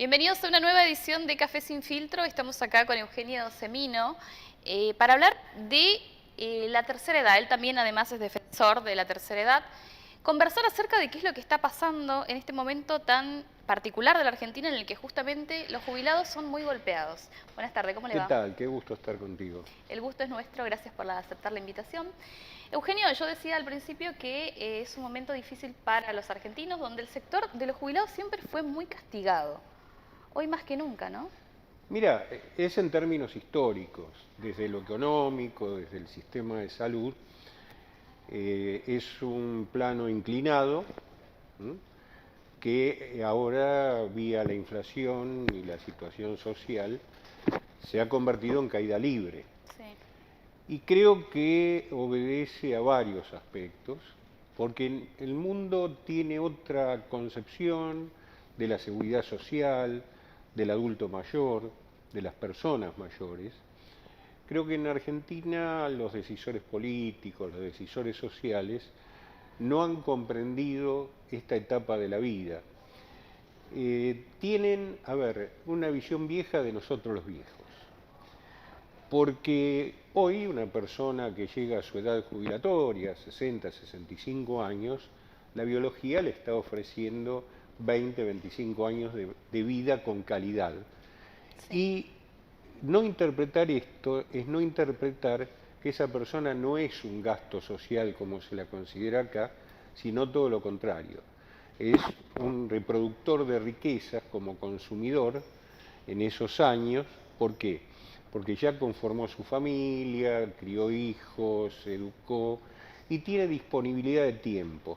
Bienvenidos a una nueva edición de Café Sin Filtro. Estamos acá con Eugenio Semino para hablar de la tercera edad. Él también además es defensor de la tercera edad. Conversar acerca de qué es lo que está pasando en este momento tan particular de la Argentina en el que justamente los jubilados son muy golpeados. Buenas tardes, ¿cómo le va? ¿Qué tal? Qué gusto estar contigo. El gusto es nuestro, gracias por aceptar la invitación. Eugenio, yo decía al principio que es un momento difícil para los argentinos, donde el sector de los jubilados siempre fue muy castigado. Hoy más que nunca, ¿no? Mira, es en términos históricos, desde lo económico, desde el sistema de salud, es un plano inclinado, ¿m? Que ahora, vía la inflación y la situación social, se ha convertido en caída libre. Sí. Y creo que obedece a varios aspectos, porque el mundo tiene otra concepción de la seguridad social, del adulto mayor, de las personas mayores. Creo que en Argentina los decisores políticos, los decisores sociales, no han comprendido esta etapa de la vida. Tienen, una visión vieja de nosotros los viejos. Porque hoy una persona que llega a su edad jubilatoria, 60, 65 años, la biología le está ofreciendo 20, 25 años de vida con calidad. Sí. Y no interpretar esto es no interpretar que esa persona no es un gasto social como se la considera acá, sino todo lo contrario. Es un reproductor de riquezas como consumidor en esos años. ¿Por qué? Porque ya conformó su familia, crió hijos, educó y tiene disponibilidad de tiempo.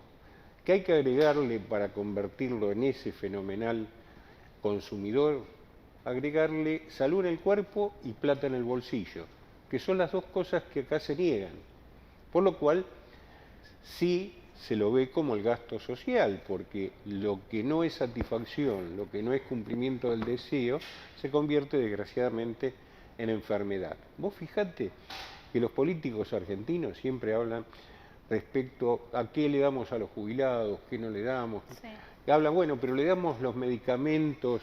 ¿Qué hay que agregarle para convertirlo en ese fenomenal consumidor? Agregarle salud en el cuerpo y plata en el bolsillo, que son las dos cosas que acá se niegan. Por lo cual, sí se lo ve como el gasto social, porque lo que no es satisfacción, lo que no es cumplimiento del deseo, se convierte desgraciadamente en enfermedad. Vos fijate que los políticos argentinos siempre hablan respecto a qué le damos a los jubilados, qué no le damos. Sí. Hablan, bueno, pero le damos los medicamentos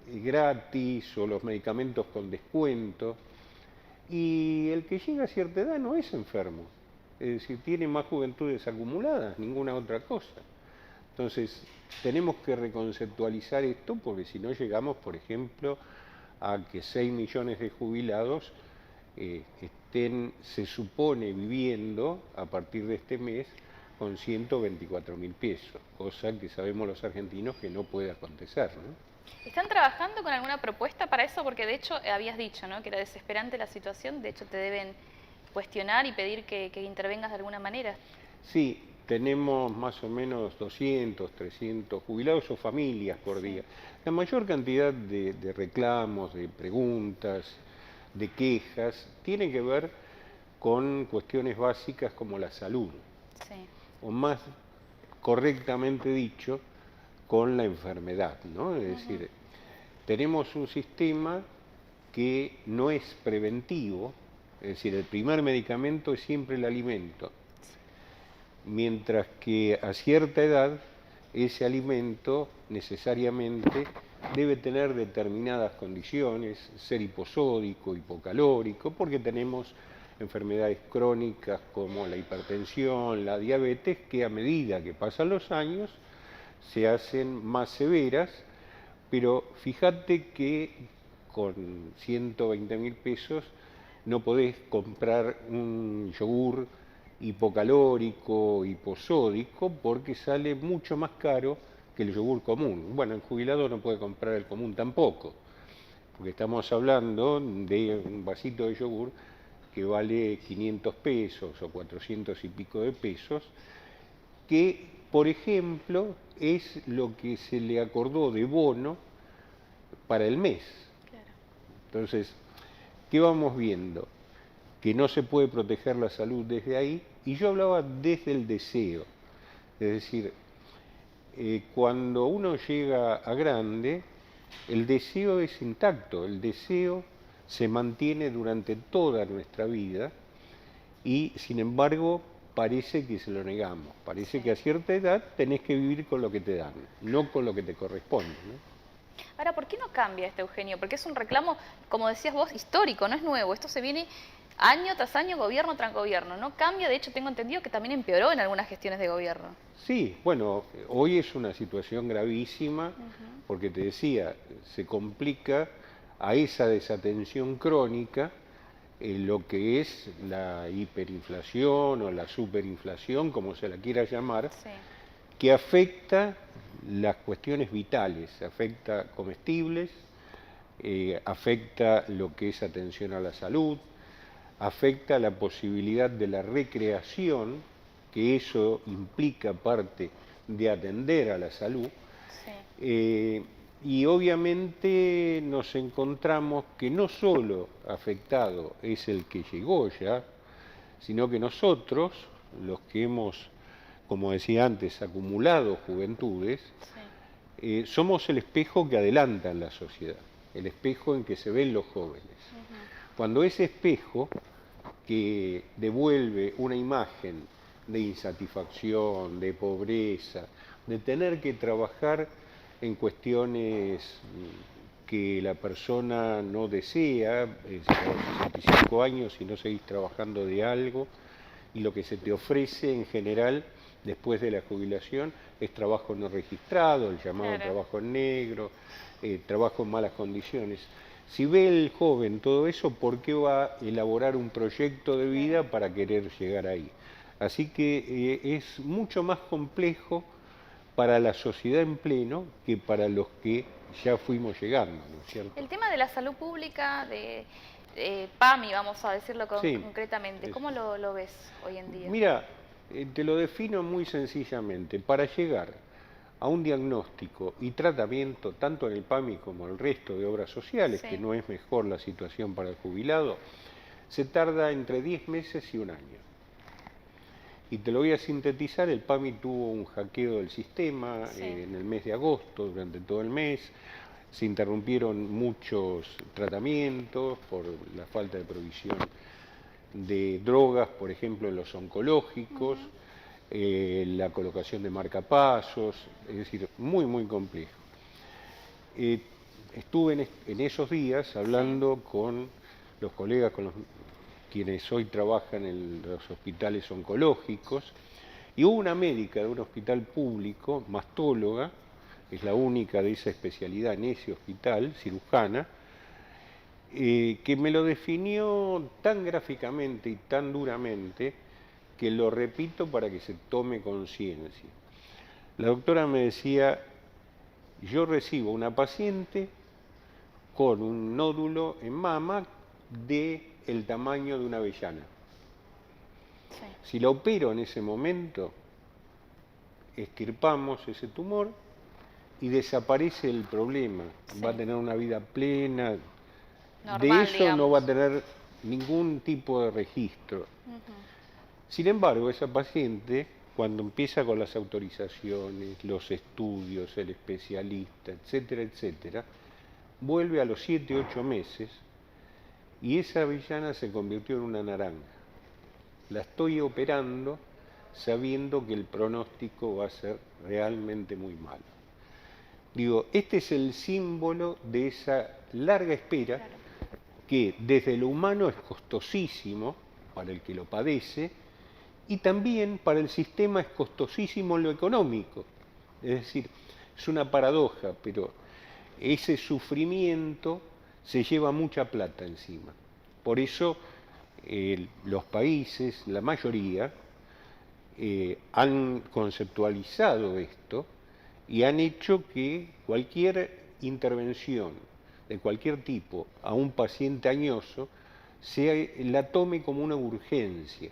gratis o los medicamentos con descuento, y el que llega a cierta edad no es enfermo, es decir, tiene más juventudes acumuladas, ninguna otra cosa. Entonces, tenemos que reconceptualizar esto, porque si no llegamos, por ejemplo, a que 6 millones de jubilados estén, se supone, viviendo a partir de este mes con 124.000 pesos, cosa que sabemos los argentinos que no puede acontecer, ¿no? ¿Están trabajando con alguna propuesta para eso? Porque de hecho habías dicho, ¿no?, que era desesperante la situación, de hecho te deben cuestionar y pedir que intervengas de alguna manera. Sí, tenemos más o menos 200, 300 jubilados o familias por Sí. día. La mayor cantidad de reclamos, de preguntas, de quejas, tiene que ver con cuestiones básicas como la salud, Sí. o más correctamente dicho, con la enfermedad, ¿no? Es decir, tenemos un sistema que no es preventivo, es decir, el primer medicamento es siempre el alimento, mientras que a cierta edad ese alimento necesariamente debe tener determinadas condiciones, ser hiposódico, hipocalórico, porque tenemos enfermedades crónicas como la hipertensión, la diabetes, que a medida que pasan los años se hacen más severas, pero fíjate que con 120.000 pesos no podés comprar un yogur hipocalórico, hiposódico, porque sale mucho más caro que el yogur común. Bueno, el jubilado no puede comprar el común tampoco, porque estamos hablando de un vasito de yogur que vale 500 pesos o 400 y pico de pesos, que, por ejemplo, es lo que se le acordó de bono para el mes. Claro. Entonces, ¿qué vamos viendo? Que no se puede proteger la salud desde ahí, y yo hablaba desde el deseo. Es decir, cuando uno llega a grande, el deseo es intacto, el deseo se mantiene durante toda nuestra vida, y sin embargo parece que se lo negamos, parece Sí. que a cierta edad tenés que vivir con lo que te dan, no con lo que te corresponde, ¿no? Ahora, ¿por qué no cambia este, Eugenio? Porque es un reclamo, como decías vos, histórico, no es nuevo. Esto se viene año tras año, gobierno tras gobierno. No cambia, de hecho tengo entendido que también empeoró en algunas gestiones de gobierno. Sí, bueno, hoy es una situación gravísima porque te decía, se complica a esa desatención crónica lo que es la hiperinflación o la superinflación, como se la quiera llamar, Sí. que afecta las cuestiones vitales, afecta comestibles, afecta lo que es atención a la salud, afecta la posibilidad de la recreación, que eso implica parte de atender a la salud, Sí. y obviamente nos encontramos que no solo afectado es el que llegó ya, sino que nosotros, los que hemos, como decía antes, acumulado juventudes, somos el espejo que adelanta en la sociedad, el espejo en que se ven los jóvenes. Cuando ese espejo que devuelve una imagen de insatisfacción, de pobreza, de tener que trabajar en cuestiones que la persona no desea, es a los 65 años y no seguís trabajando de algo, y lo que se te ofrece en general después de la jubilación es trabajo no registrado, el llamado trabajo en negro, trabajo en malas condiciones. Si ve el joven todo eso, ¿por qué va a elaborar un proyecto de vida para querer llegar ahí? Así que es mucho más complejo para la sociedad en pleno que para los que ya fuimos llegando, ¿no es cierto? El tema de la salud pública, de PAMI, vamos a decirlo Sí, concretamente, ¿cómo lo ves hoy en día? mira, te lo defino muy sencillamente. Para llegar a un diagnóstico y tratamiento, tanto en el PAMI como en el resto de obras sociales, Sí. que no es mejor la situación para el jubilado, se tarda entre 10 meses y un año. Y te lo voy a sintetizar, el PAMI tuvo un hackeo del sistema en el mes de agosto, durante todo el mes. Se interrumpieron muchos tratamientos por la falta de provisión de drogas, por ejemplo, en los oncológicos, la colocación de marcapasos, es decir, muy, muy complejo. Estuve en esos días hablando con los colegas, con quienes hoy trabajan en los hospitales oncológicos, y hubo una médica de un hospital público, mastóloga, es la única de esa especialidad en ese hospital, cirujana, que me lo definió tan gráficamente y tan duramente que lo repito para que se tome conciencia. La doctora me decía, yo recibo una paciente con un nódulo en mama del tamaño de una avellana. Sí. Si la opero en ese momento, extirpamos ese tumor y desaparece el problema. Va a tener una vida plena. Normal, De eso digamos. no va a tener ningún tipo de registro. Sin embargo, esa paciente, cuando empieza con las autorizaciones, los estudios, el especialista, etcétera, etcétera, vuelve a los 7, 8 meses y esa avellana se convirtió en una naranja. La estoy operando sabiendo que el pronóstico va a ser realmente muy malo. Digo, este es el símbolo de esa larga espera que desde lo humano es costosísimo para el que lo padece y también para el sistema es costosísimo en lo económico. Es decir, es una paradoja, pero ese sufrimiento se lleva mucha plata encima. Por eso los países, la mayoría, han conceptualizado esto y han hecho que cualquier intervención de cualquier tipo a un paciente añoso la tome como una urgencia.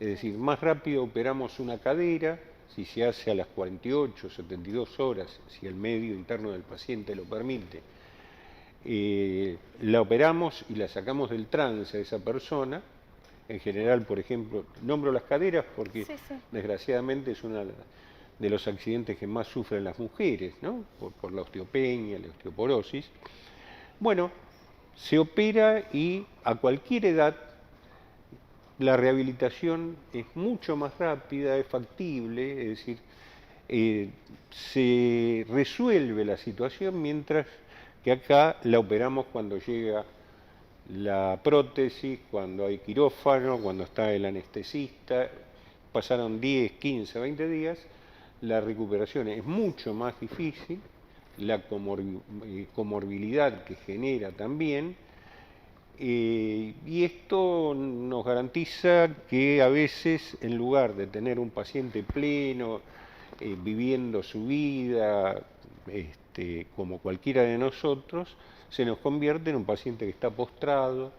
Es decir, más rápido operamos una cadera, si se hace a las 48, 72 horas, si el medio interno del paciente lo permite, la operamos y la sacamos del trance a esa persona. En general, por ejemplo, nombro las caderas porque desgraciadamente es uno de los accidentes que más sufren las mujeres, ¿no? Por la osteopenia, la osteoporosis. Bueno, se opera y a cualquier edad la rehabilitación es mucho más rápida, es factible, es decir, se resuelve la situación, mientras que acá la operamos cuando llega la prótesis, cuando hay quirófano, cuando está el anestesista. Pasaron 10, 15, 20 días, la recuperación es mucho más difícil, la comorbilidad que genera también, y esto nos garantiza que a veces, en lugar de tener un paciente pleno, viviendo su vida, como cualquiera de nosotros, se nos convierte en un paciente que está postrado,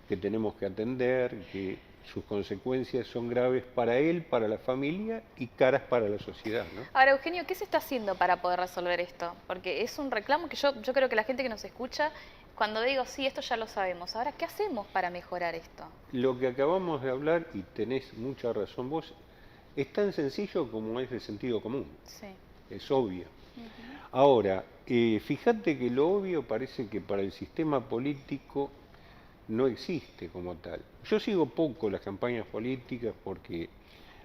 que tenemos que atender, que sus consecuencias son graves para él, para la familia y caras para la sociedad, ¿no? Ahora, Eugenio, ¿qué se está haciendo para poder resolver esto? Porque es un reclamo que yo creo que la gente que nos escucha, cuando digo, sí, esto ya lo sabemos, ahora, ¿qué hacemos para mejorar esto? Lo que acabamos de hablar, y tenés mucha razón vos, es tan sencillo como es de sentido común. Sí. Es obvio. Ahora, fíjate que lo obvio parece que para el sistema político no existe como tal. Yo sigo poco las campañas políticas porque,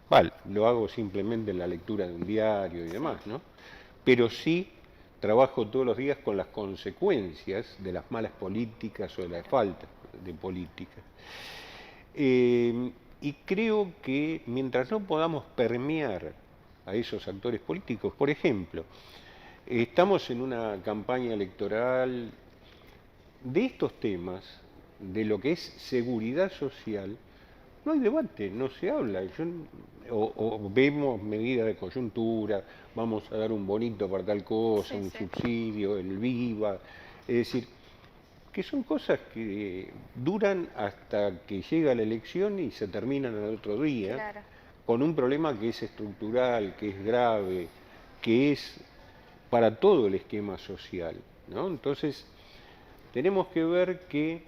vale, lo hago simplemente en la lectura de un diario y demás, ¿no? Pero sí trabajo todos los días con las consecuencias de las malas políticas o de la falta de políticas. Y creo que mientras no podamos permear a esos actores políticos, por ejemplo, estamos en una campaña electoral de estos temas, de lo que es seguridad social, no hay debate, no se habla. O vemos medidas de coyuntura, vamos a dar un bonito para tal cosa, un subsidio, el VIVA, es decir, que son cosas que duran hasta que llega la elección y se terminan al otro día, Claro. con un problema que es estructural, que es grave, que es para todo el esquema social, ¿no? Entonces, tenemos que ver que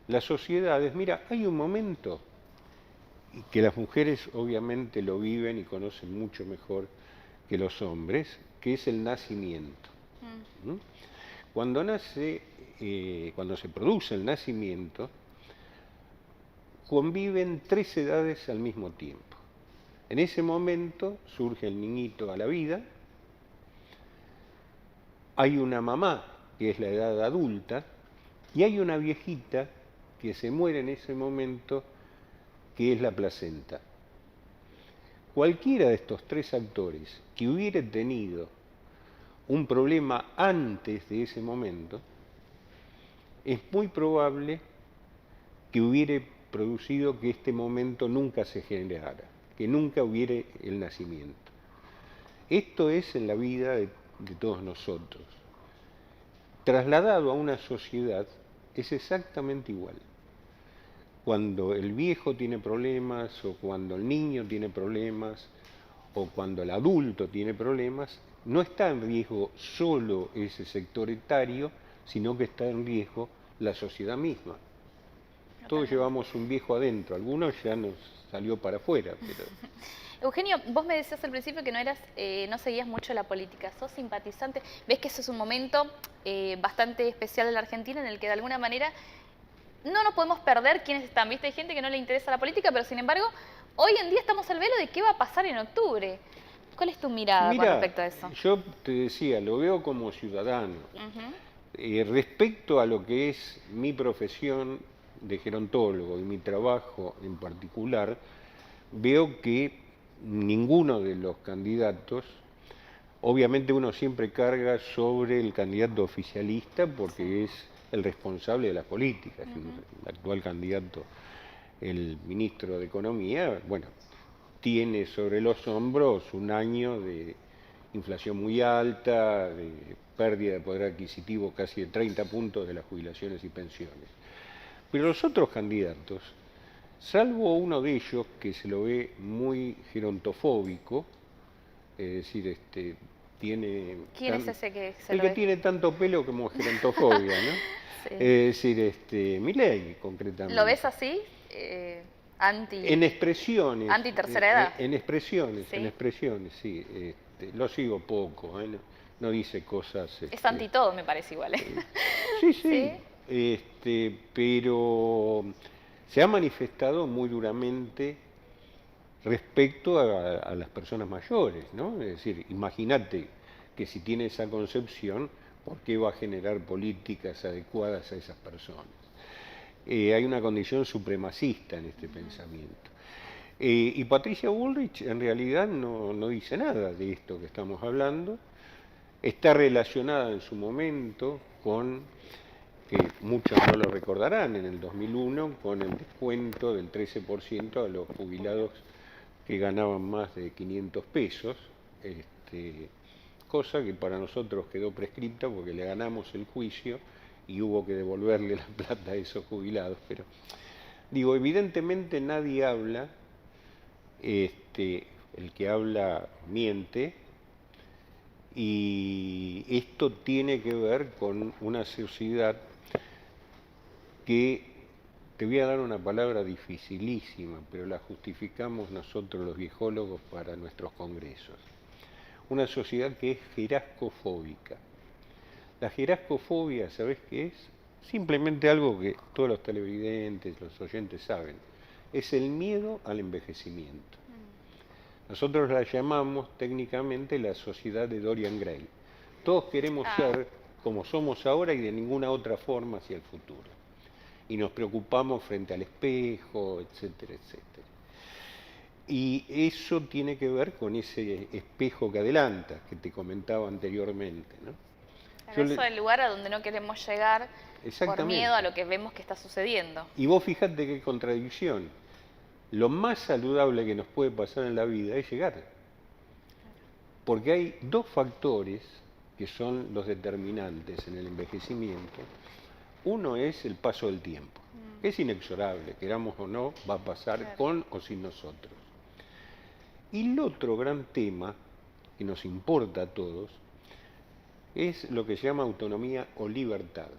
las sociedades, mira, hay un momento que las mujeres obviamente lo viven y conocen mucho mejor que los hombres, que es el nacimiento. ¿Mm? Cuando cuando se produce el nacimiento, conviven 3 edades al mismo tiempo. En ese momento surge el niñito a la vida, hay una mamá, que es la edad adulta, y hay una viejita que se muere en ese momento, que es la placenta. Cualquiera de estos 3 actores que hubiera tenido un problema antes de ese momento, es muy probable que hubiera producido que este momento nunca se generara, que nunca hubiera el nacimiento. Esto es en la vida de todos nosotros. Trasladado a una sociedad es exactamente igual. Cuando el viejo tiene problemas, o cuando el niño tiene problemas, o cuando el adulto tiene problemas, no está en riesgo solo ese sector etario, sino que está en riesgo la sociedad misma. Todos llevamos un viejo adentro, algunos ya nos salió para afuera, pero... Eugenio, vos me decías al principio que no seguías mucho la política, sos simpatizante. ¿Ves que eso es un momento bastante especial en la Argentina, en el que de alguna manera no nos podemos perder quiénes están? ¿Viste? Hay gente que no le interesa la política, pero sin embargo, hoy en día estamos al velo de qué va a pasar en octubre. ¿Cuál es tu mirada con respecto a eso? Yo te decía, lo veo como ciudadano. Respecto a lo que es mi profesión de gerontólogo y mi trabajo en particular, veo que ninguno de los candidatos, obviamente uno siempre carga sobre el candidato oficialista porque es el responsable de las políticas. El actual candidato, el ministro de Economía, bueno, tiene sobre los hombros un año de inflación muy alta, de pérdida de poder adquisitivo casi de 30 puntos de las jubilaciones y pensiones. Pero los otros candidatos, salvo uno de ellos que se lo ve muy gerontofóbico, es decir, tiene... ¿Quién es ese que se el lo que ve? tiene tanto pelo como gerontofobia, ¿no? Sí. Es decir, Milei, concretamente. ¿Lo ves así? En expresiones. ¿Anti tercera edad? En expresiones, ¿Sí? en expresiones, sí. Lo sigo poco, no dice cosas... Es anti todo, me parece igual. Sí, sí. ¿Sí? Pero se ha manifestado muy duramente respecto a las personas mayores, ¿no? Es decir, imagínate que si tiene esa concepción, ¿por qué va a generar políticas adecuadas a esas personas? Hay una condición supremacista en este pensamiento. Y Patricia Bullrich en realidad no dice nada de esto que estamos hablando. Está relacionada en su momento con, que muchos no lo recordarán, en el 2001, con el descuento del 13% a los jubilados que ganaban más de 500 pesos, cosa que para nosotros quedó prescripta porque le ganamos el juicio y hubo que devolverle la plata a esos jubilados. Pero digo, evidentemente nadie habla, el que habla miente, y esto tiene que ver con una sociedad que, te voy a dar una palabra dificilísima, pero la justificamos nosotros los viejólogos para nuestros congresos. Una sociedad que es jerarcofóbica. La jerarcofobia, ¿sabés qué es? Simplemente algo que todos los televidentes, los oyentes saben. Es el miedo al envejecimiento. Nosotros la llamamos técnicamente la sociedad de Dorian Gray. Todos queremos ser como somos ahora y de ninguna otra forma hacia el futuro. Y nos preocupamos frente al espejo, etcétera, etcétera. Y eso tiene que ver con ese espejo que adelanta, que te comentaba anteriormente, ¿no? Eso es el lugar a donde no queremos llegar por miedo a lo que vemos que está sucediendo. Y vos fijate qué contradicción. Lo más saludable que nos puede pasar en la vida es llegar. Porque hay dos factores que son los determinantes en el envejecimiento. Uno es el paso del tiempo, que es inexorable, queramos o no, va a pasar con o sin nosotros. Y el otro gran tema que nos importa a todos es lo que se llama autonomía o libertad.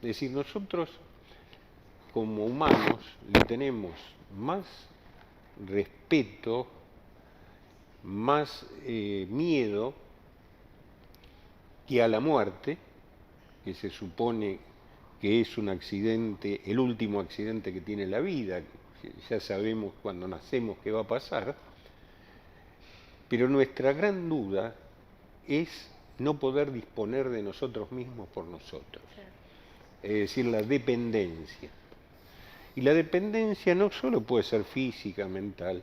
Es decir, nosotros como humanos le tenemos más respeto, más miedo que a la muerte, que se supone que es un accidente, el último accidente que tiene la vida, ya sabemos cuando nacemos qué va a pasar, pero nuestra gran duda es no poder disponer de nosotros mismos por nosotros, es decir, la dependencia. Y la dependencia no solo puede ser física, mental,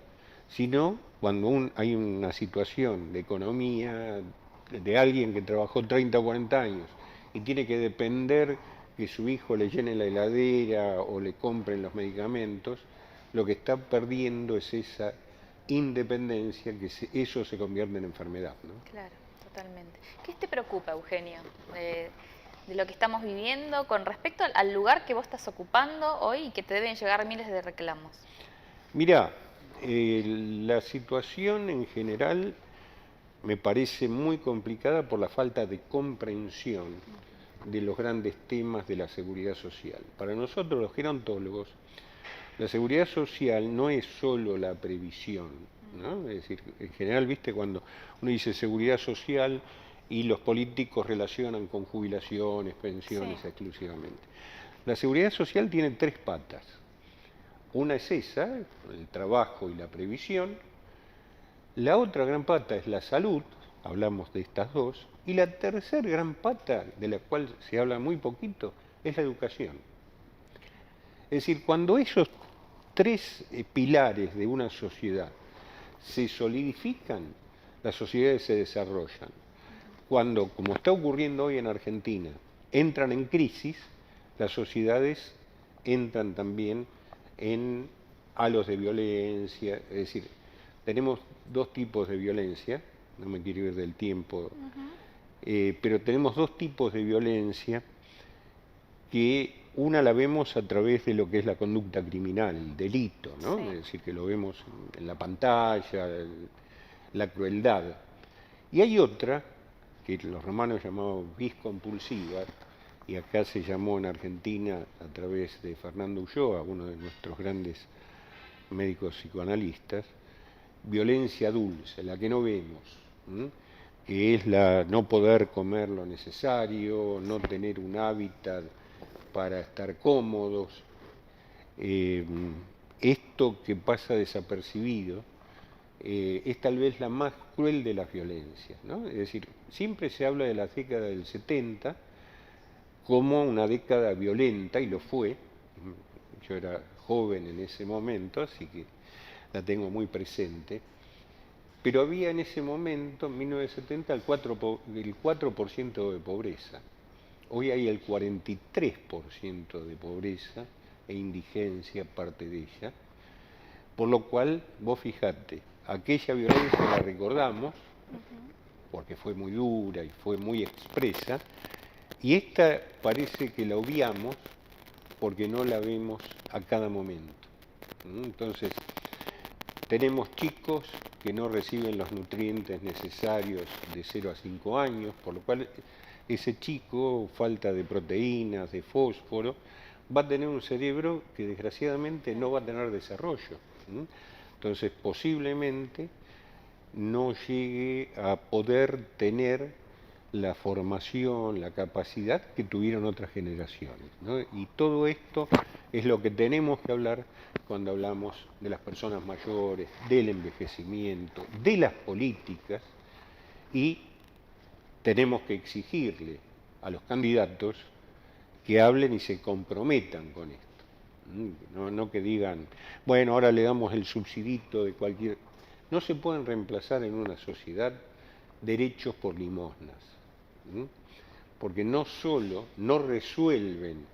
sino cuando hay una situación de economía, de alguien que trabajó 30 o 40 años y tiene que depender que su hijo le llene la heladera o le compren los medicamentos, lo que está perdiendo es esa independencia, que eso se convierte en enfermedad, ¿no? Claro, totalmente. ¿Qué te preocupa, Eugenio, de lo que estamos viviendo con respecto al lugar que vos estás ocupando hoy y que te deben llegar miles de reclamos? Mirá, la situación en general me parece muy complicada por la falta de comprensión de los grandes temas de la seguridad social. Para nosotros los gerontólogos, la seguridad social no es solo la previsión, ¿no? Es decir, en general, viste, cuando uno dice seguridad social y los políticos relacionan con jubilaciones, pensiones exclusivamente. La seguridad social tiene tres patas. Una es esa, el trabajo y la previsión. La otra gran pata es la salud, hablamos de estas dos. Y la tercera gran pata, de la cual se habla muy poquito, es la educación. Es decir, cuando esos tres pilares de una sociedad se solidifican, las sociedades se desarrollan. Cuando, como está ocurriendo hoy en Argentina, entran en crisis, las sociedades entran también en halos de violencia. Es decir, tenemos dos tipos de violencia, no me quiero ir del tiempo, pero tenemos dos tipos de violencia que una la vemos a través de lo que es la conducta criminal, el delito, ¿no? Es decir, que lo vemos en la pantalla, la crueldad. Y hay otra, que los romanos llamaban vis compulsiva, y acá se llamó en Argentina a través de Fernando Ulloa, uno de nuestros grandes médicos psicoanalistas, violencia dulce, la que no vemos, que es la no poder comer lo necesario, no tener un hábitat para estar cómodos. Esto asunto que pasa desapercibido, es tal vez la más cruel de las violencias, ¿no? Es decir, siempre se habla de la década del 70 como una década violenta, y lo fue. Yo era joven en ese momento, así que la tengo muy presente. Pero había en ese momento, en 1970, el 4% de pobreza. Hoy hay el 43% de pobreza e indigencia, parte de ella. Por lo cual, vos fijate, aquella violencia la recordamos, porque fue muy dura y fue muy expresa, y esta parece que la obviamos porque no la vemos a cada momento. Entonces, tenemos chicos que no reciben los nutrientes necesarios de 0 a 5 años, por lo cual ese chico, falta de proteínas, de fósforo, va a tener un cerebro que desgraciadamente no va a tener desarrollo. Entonces, posiblemente no llegue a poder tener la formación, la capacidad que tuvieron otras generaciones, ¿no? Y todo esto es lo que tenemos que hablar cuando hablamos de las personas mayores, del envejecimiento, de las políticas, y tenemos que exigirle a los candidatos que hablen y se comprometan con esto. No que digan, bueno, ahora le damos el subsidito de cualquier... No se pueden reemplazar en una sociedad derechos por limosnas, porque no solo no resuelven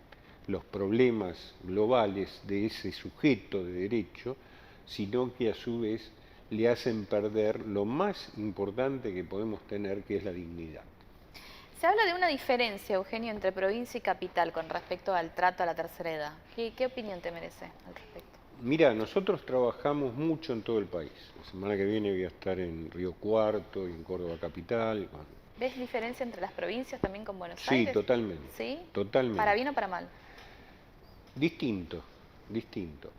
los problemas globales de ese sujeto de derecho, sino que a su vez le hacen perder lo más importante que podemos tener, que es la dignidad. Se habla de una diferencia, Eugenio, entre provincia y capital con respecto al trato a la tercera edad. ¿Qué opinión te merece al respecto? Mira, nosotros trabajamos mucho en todo el país. La semana que viene voy a estar en Río Cuarto y en Córdoba Capital. ¿Ves diferencia entre las provincias también con Buenos Sí, Aires? totalmente. ¿Sí? Totalmente. ¿Para bien o para mal? Distinto, distinto.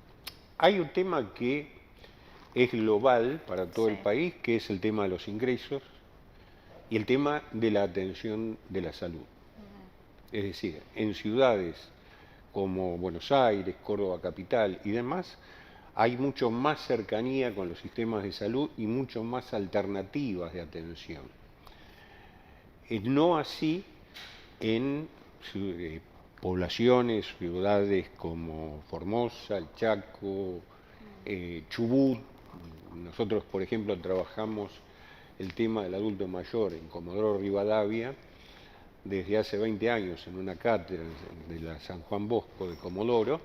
Hay un tema que es global para todo el país, que es el tema de los ingresos y el tema de la atención de la salud. Es decir, en ciudades como Buenos Aires, Córdoba Capital y demás, hay mucho más cercanía con los sistemas de salud y mucho más alternativas de atención. No así en poblaciones, ciudades como Formosa, El Chaco, Chubut. Nosotros, por ejemplo, trabajamos el tema del adulto mayor en Comodoro Rivadavia desde hace 20 años en una cátedra de la San Juan Bosco de Comodoro.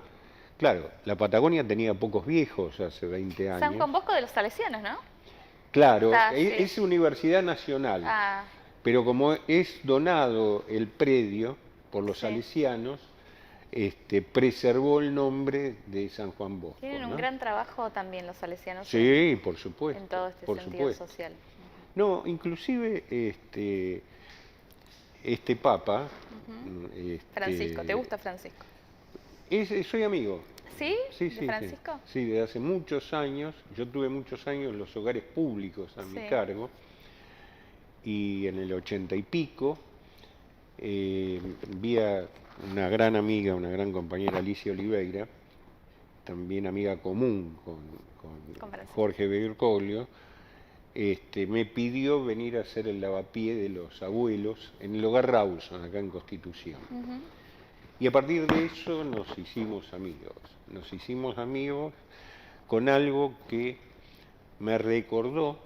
Claro, la Patagonia tenía pocos viejos hace 20 años. San Juan Bosco de los Salesianos, ¿no? Claro, es universidad nacional, pero como es donado el predio por los salesianos, preservó el nombre de San Juan Bosco. Tienen un gran trabajo también los salesianos. Sí, por supuesto. En todo este sentido social. No, inclusive este Papa... Francisco, ¿te gusta Francisco? Soy amigo. ¿Sí? Sí, ¿De Francisco? Sí, desde hace muchos años. Yo tuve muchos años en los hogares públicos a mi cargo, y en el 80 y pico vi a una gran amiga, una gran compañera, Alicia Oliveira, también amiga común con Jorge Bergoglio, me pidió venir a hacer el lavapié de los abuelos en el hogar Rawson, acá en Constitución. Y a partir de eso nos hicimos amigos con algo que me recordó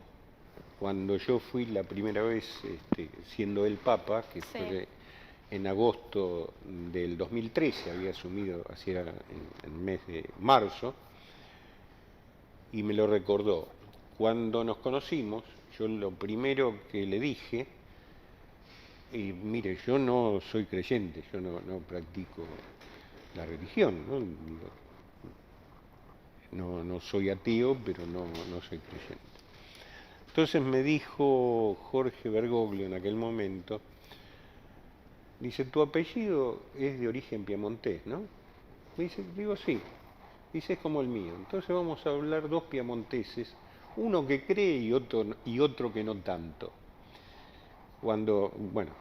cuando yo fui la primera vez, siendo el Papa, que fue en agosto del 2013, había asumido, hacía en el mes de marzo, y me lo recordó. Cuando nos conocimos, yo lo primero que le dije, y mire, yo no soy creyente, yo no practico la religión, no soy ateo, pero no soy creyente. Entonces me dijo Jorge Bergoglio en aquel momento, dice, tu apellido es de origen piamontés, ¿no? Digo, sí. Dice, es como el mío. Entonces vamos a hablar dos piamonteses, uno que cree y otro que no tanto. Cuando, bueno,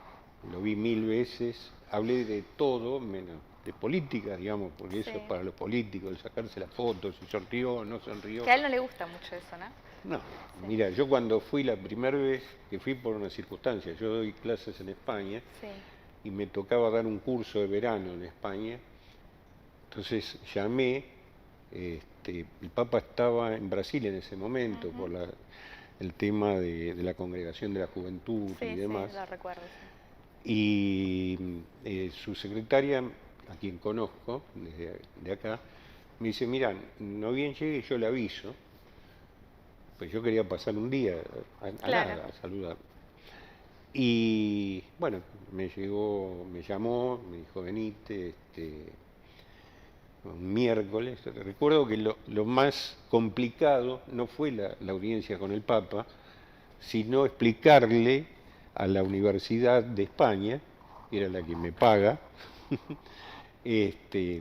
lo vi 1000 veces, hablé de todo, menos de política, digamos, porque eso Sí. es para los políticos, el sacarse las fotos, si sonrió o no sonrió. Que a él no le gusta mucho eso, ¿no? No, mira, yo cuando fui la primera vez, que fui por una circunstancia, yo doy clases en España Sí. y me tocaba dar un curso de verano en España, entonces llamé, el Papa estaba en Brasil en ese momento por el tema de la congregación de la juventud Sí, y demás, sí, lo recuerdo. Sí. y su secretaria, a quien conozco desde de acá, me dice, mira, no bien llegue yo le aviso, pues yo quería pasar un día a Claro. nada, a saludar. Y bueno, me llamó, me dijo, venite, un miércoles. Recuerdo que lo más complicado no fue la audiencia con el Papa, sino explicarle a la Universidad de España, que era la que me paga,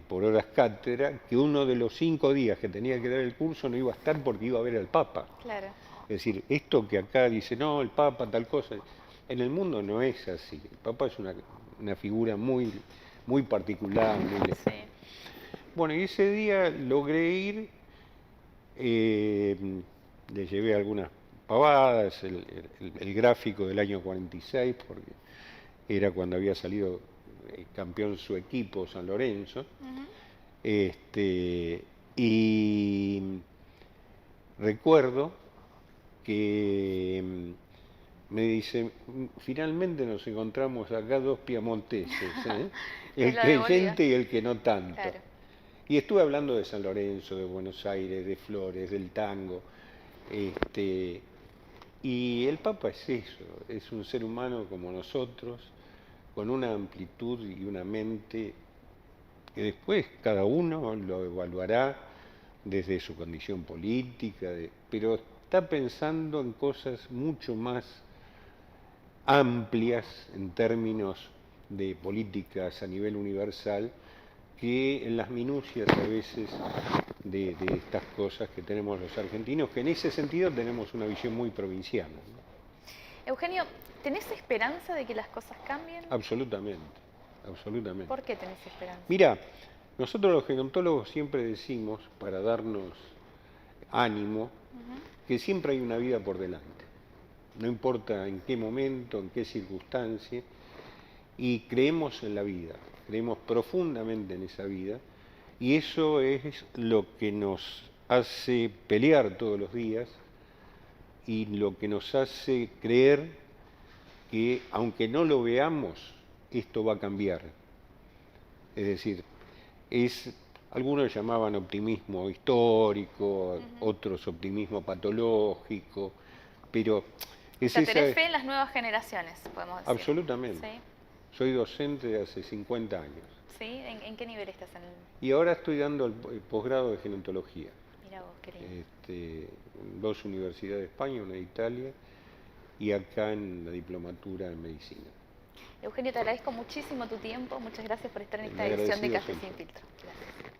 por horas cátedra, que uno de los 5 días que tenía que dar el curso no iba a estar porque iba a ver al Papa. Claro. Es decir, esto que acá dice, no, el Papa, tal cosa, en el mundo no es así. El Papa es una figura muy, muy particular, muy lejana. Sí. Bueno, y ese día logré ir, le llevé algunas pavadas, el gráfico del año 46, porque era cuando había salido campeón su equipo, San Lorenzo. Y recuerdo que me dice, finalmente nos encontramos acá dos piamonteses, Que el lo devolvía. creyente y el que no tanto. Claro. Y estuve hablando de San Lorenzo, de Buenos Aires, de Flores, del tango. Y el Papa es eso, es un ser humano como nosotros, con una amplitud y una mente que después cada uno lo evaluará desde su condición política, pero está pensando en cosas mucho más amplias en términos de políticas a nivel universal que en las minucias a veces de estas cosas que tenemos los argentinos, que en ese sentido tenemos una visión muy provinciana, ¿no? Eugenio, ¿tenés esperanza de que las cosas cambien? Absolutamente, absolutamente. ¿Por qué tenés esperanza? Mira, nosotros los gerontólogos siempre decimos, para darnos ánimo, que siempre hay una vida por delante. No importa en qué momento, en qué circunstancia, y creemos en la vida, creemos profundamente en esa vida, y eso es lo que nos hace pelear todos los días y lo que nos hace creer que, aunque no lo veamos, esto va a cambiar. Es decir, algunos llamaban optimismo histórico, otros optimismo patológico, pero O sea, tenés fe en las nuevas generaciones, podemos decir. Absolutamente. ¿Sí? Soy docente de hace 50 años. ¿Sí? ¿En qué nivel estás? Y ahora estoy dando el posgrado de gerontología. Mira vos, qué lindo. En 2 universidades de España, una de Italia, y acá en la diplomatura en medicina. Eugenio, te agradezco muchísimo tu tiempo. Muchas gracias por estar en esta El edición de agradecido Café soy Sin yo. Filtro. Gracias.